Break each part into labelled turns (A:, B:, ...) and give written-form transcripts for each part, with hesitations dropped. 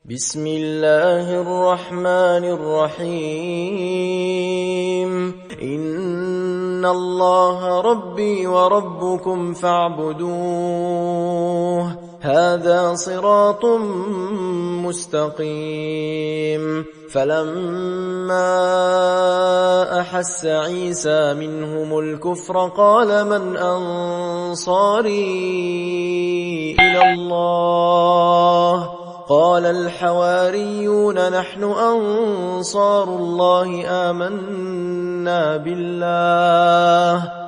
A: بسم الله الرحمن الرحيم إن الله ربي وربكم فاعبدوه هذا صراط مستقيم فلما أحس عيسى منهم الكفر قال من أنصاري إلى الله قال الحواريون نحن أنصار الله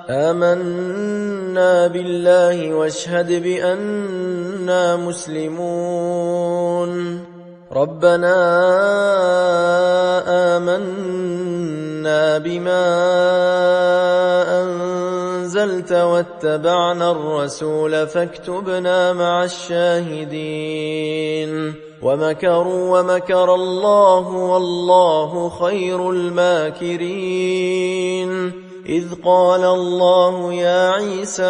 A: آمنا بالله واشهد بأننا مسلمون ربنا آمنا بما أنزلت واتبعنا الرسول فاكتبنا مع الشاهدين ومكروا ومكر الله والله خير الماكرين إذ قال الله يا عيسى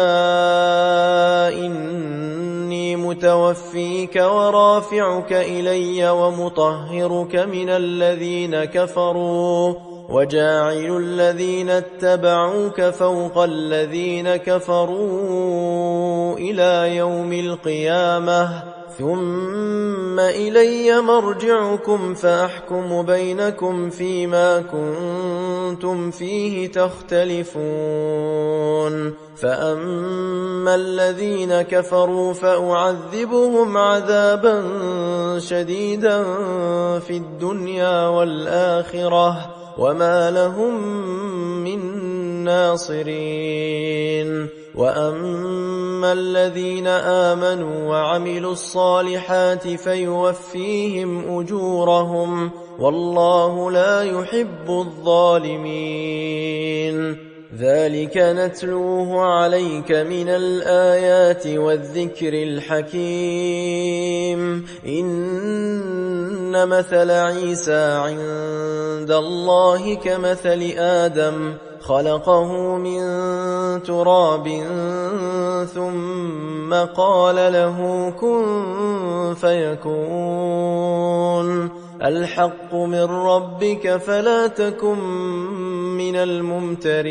A: إني متوفيك ورافعك إلي ومطهرك من الذين كفروا وجاعل الذين اتبعوك فوق الذين كفروا إلى يوم القيامة ثم إلي مرجعكم فأحكم بينكم فيما كنتم فيه تختلفون فأما الذين كفروا فأعذبهم عذابا شديدا في الدنيا والآخرة وما لهم من ناصرين وأما الذين آمنوا وعملوا الصالحات فيوفيهم أجورهم والله لا يحب الظالمين ذلك نتلوه عليك من الآيات والذكر الحكيم إن مثل عيسى عند الله كمثل آدم خلقه من تراب ثم قال له كن فيكون الحق من ربك فلا تكن من الممترين